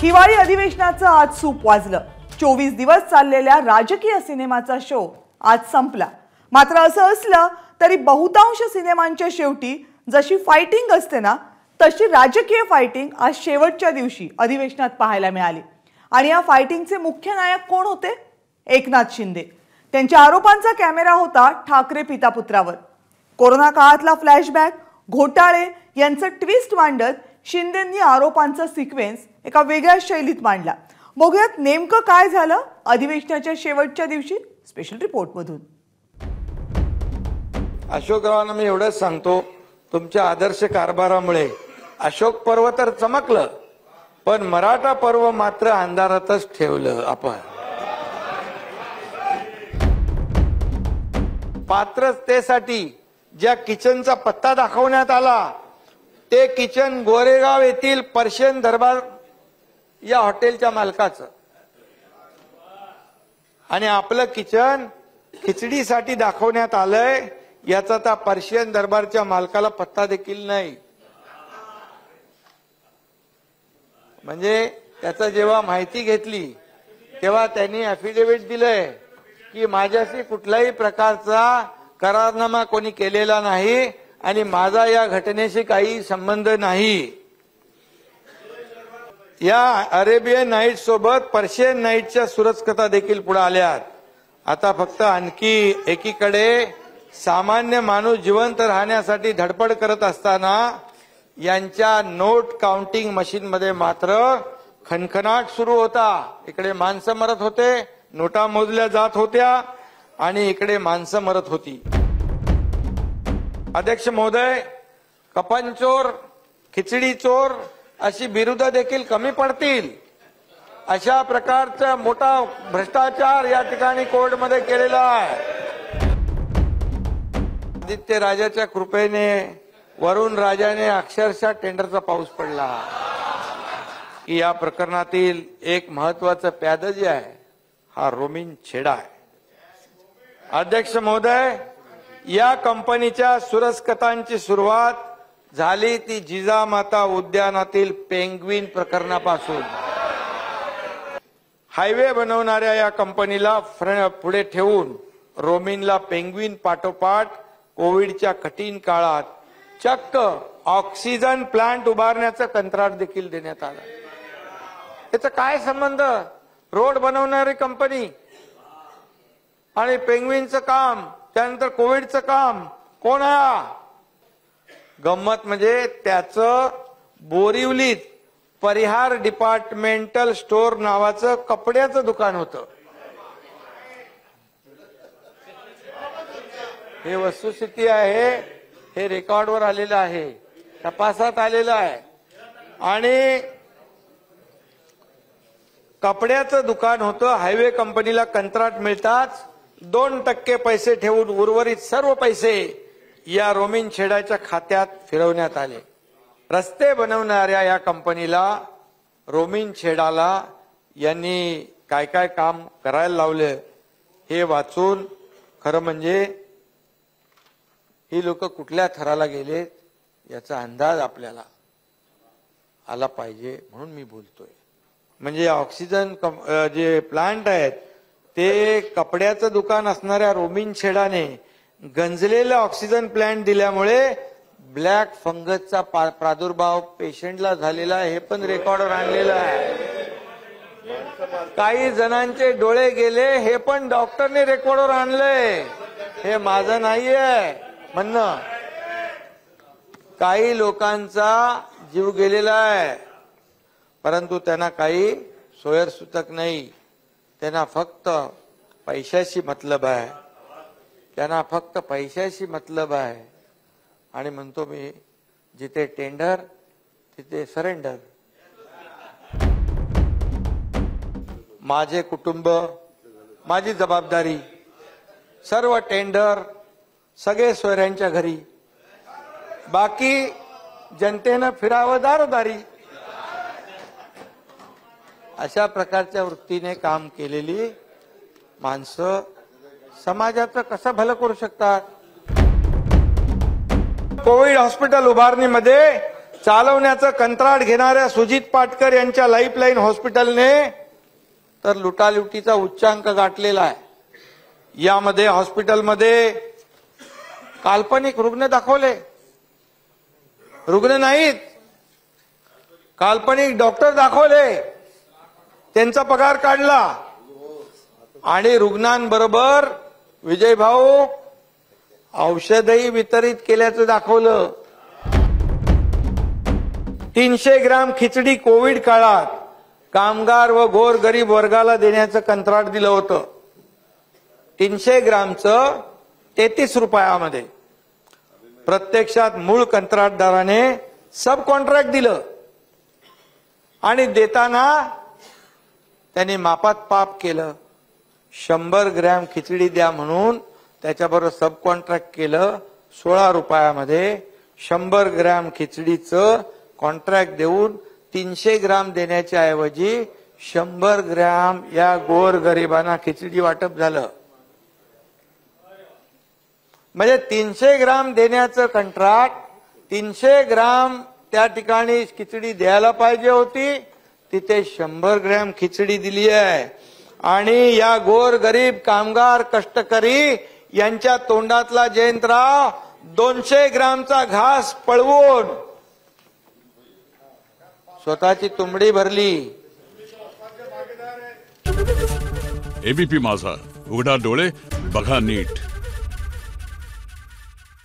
हिवाळी अधिवेशनाचं आज सूप वाजलं। 24 दिवस चाललेल्या राजकीय सिनेमाचा शो आज संपला। मात्र असं असलं तरी बहुतांश सिनेमांच्या शेवटी जशी फायटिंग असते ना, तशी राजकीय फायटिंग आज शेवटच्या दिवशी अधिवेशनात पाहायला मिळाली। आणि या फायटिंगचे मुख्य नायक कोण होते? एकनाथ शिंदे। त्यांच्या आरोपांचा कॅमेरा होता ठाकरे पितापुत्रावर। कोरोना काळातला फ्लॅशबॅक, घोटाळे यांचं ट्विस्ट मांडत शिंदेंनी आरोपांचा सिक्वेन्स एका वेगळ्या शैलीत मांडला। बघूयात नेमकं काय झालं अधिवेशनाच्या शेवटच्या दिवशी स्पेशल रिपोर्ट मधून। अशोकरावांना मी एवढंच सांगतो, तुमच्या आदर्श कारभारामुळे अशोक पर्व तर चमकलं, पण मराठा पर्व मात्र अंधारातच ठेवलं आपण। पात्रतेसाठी ज्या किचनचा पत्ता दाखवण्यात आला ते किचन गोरेगाव येथील पर्शियन दरबार या हॉटेलच्या मालकाचं, आणि आपलं किचन खिचडीसाठी दाखवण्यात आलंय याचा त्या पर्शियन दरबारच्या मालकाला पत्ता देखील नाही। म्हणजे त्याचा जेव्हा माहिती घेतली तेव्हा त्यांनी ॲफिडेव्हिट दिलंय की माझ्याशी कुठल्याही प्रकारचा करारनामा कोणी केलेला नाही आणि माझा या घटनेशी काही संबंध नाही। या अरेबियन नाईट सोबत पर्शियन नाईटच्या सुरज कथा देखील पुढे आल्यात। आता फक्त आणखी एकीकडे सामान्य माणूस जिवंत राहण्यासाठी धडपड करत असताना यांच्या नोट काउंटिंग मशीन मध्ये मात्र खणखणाट सुरू होता। इकडे माणसं मरत होते, नोटा मोजल्या जात होत्या आणि इकडे माणसं मरत होती। अध्यक्ष महोदय, कपन चोर, खिचडी चोर अशी बिरुदं देखील कमी पडतील अशा प्रकारचा मोठा भ्रष्टाचार या ठिकाणी कोर्टमध्ये केलेला आहे। आदित्य राजाच्या कृपेने वरुण राजाने अक्षरशः टेंडरचा पाऊस पडला की या प्रकरणातील एक महत्वाचं प्याद जे आहे हा रोमिन छेडा आहे। अध्यक्ष महोदय, या कंपनीच्या सुरज कथांची सुरुवात झाली ती जिजामाता उद्यानातील पेंग्विन प्रकरणापासून। हायवे बनवणाऱ्या या कंपनीला पुढे ठेवून रोमिनला पेंग्विन पाठोपाठ कोविडच्या कठीण काळात चक्क ऑक्सिजन प्लांट उभारण्याचं कंत्राट देखील देण्यात आलं। याचा काय संबंध? रोड बनवणारी कंपनी आणि पेंग्विनचं काम, त्यानंतर कोविडचं काम कोण आहे? गंमत म्हणजे त्याचं बोरिवलीत परिहार डिपार्टमेंटल स्टोअर नावाचं कपड्याचं दुकान होतं। हे वस्तुस्थिती आहे, हे रेकॉर्डवर आलेलं आहे, तपासात आलेलं आहे। आणि कपड्याचं दुकान होतं। हायवे कंपनीला कंत्राट मिळताच 2% पैसे ठेवून उर्वरित सर्व पैसे या रोमिन छेडाच्या खात्यात फिरवण्यात आले। रस्ते बनवणाऱ्या या कंपनीला, रोमिन छेडाला यांनी काय काय काम करायला लावले हे वाचून खरं म्हणजे ही लोक कुठल्या थराला गेले याचा अंदाज आपल्याला आला पाहिजे, म्हणून मी बोलतोय। म्हणजे ऑक्सिजन जे प्लांट आहेत ते कपड्याचं दुकान असणाऱ्या रोमिन छेडाने गंजलेला ऑक्सिजन प्लांट दिल्यामुळे ब्लॅक फंगसचा प्रादुर्भाव पेशंटला झालेला आहे, हे पण रेकॉर्डवर आणलेलं आहे। काही जणांचे डोळे गेले, हे पण डॉक्टरने रेकॉर्डवर आणलंय, हे माझं नाहीये म्हणणं। काही लोकांचा जीव गेलेला आहे, परंतु त्यांना काही सोयरसूतक नाही। त्यांना फक्त पैशाशी मतलब आहे, त्यांना फक्त पैशाशी मतलब आहे। आणि म्हणतो मी, जिथे टेंडर तिथे सरेंडर। माझे कुटुंब, माझी जबाबदारी, सर्व टेंडर सगळे सोयऱ्यांच्या घरी, बाकी जनतेनं फिरावं दारोदारी, अशा प्रकारच्या वृत्तीने काम केलेली माणसं समाजाचं कसं भलं करू शकतात? कोविड हॉस्पिटल उभारणीमध्ये चालवण्याचं कंत्राट घेणाऱ्या सुजित पाटकर यांच्या लाईफलाईन हॉस्पिटलने तर लुटालुटीचा उच्चांक गाठलेला आहे। यामध्ये हॉस्पिटलमध्ये काल्पनिक रुग्ण दाखवले, रुग्ण नाहीत, काल्पनिक डॉक्टर दाखवले, त्यांचा पगार काढला आणि रुग्णांबरोबर विजय भाऊ औषधही वितरित केल्याचं दाखवलं। 300 ग्राम खिचडी कोविड काळात कामगार व गोर गरीब वर्गाला देण्याचं कंत्राट दिलं होतं। 300 ग्रामचं 33 रुपयामध्ये। प्रत्यक्षात मूळ कंत्राटदाराने सब कॉन्ट्रॅक्ट दिलं आणि देताना त्यांनी मापात पाप केलं। 100 ग्रॅम खिचडी द्या म्हणून त्याच्याबरोबर सब कॉन्ट्रॅक्ट केलं 16 रुपयामध्ये। 100 ग्रॅम खिचडीचं कॉन्ट्रॅक्ट देऊन 300 ग्राम देण्याच्या ऐवजी 100 ग्रॅम या गोर गरिबांना खिचडी वाटप झालं। म्हणजे 300 ग्राम देण्याचं कंत्राट, 300 ग्राम त्या ठिकाणी खिचडी द्यायला पाहिजे होती, तिथे 100 ग्रॅम खिचडी दिली आहे। आणि या गोर गरीब कामगार कष्टकरी यांच्या तोंडातला जयंतराव 200 ग्रामचा घास पळवून स्वतःची तुंबडी भरली। एबीपी माझा, उघडा डोळे बघा नीट।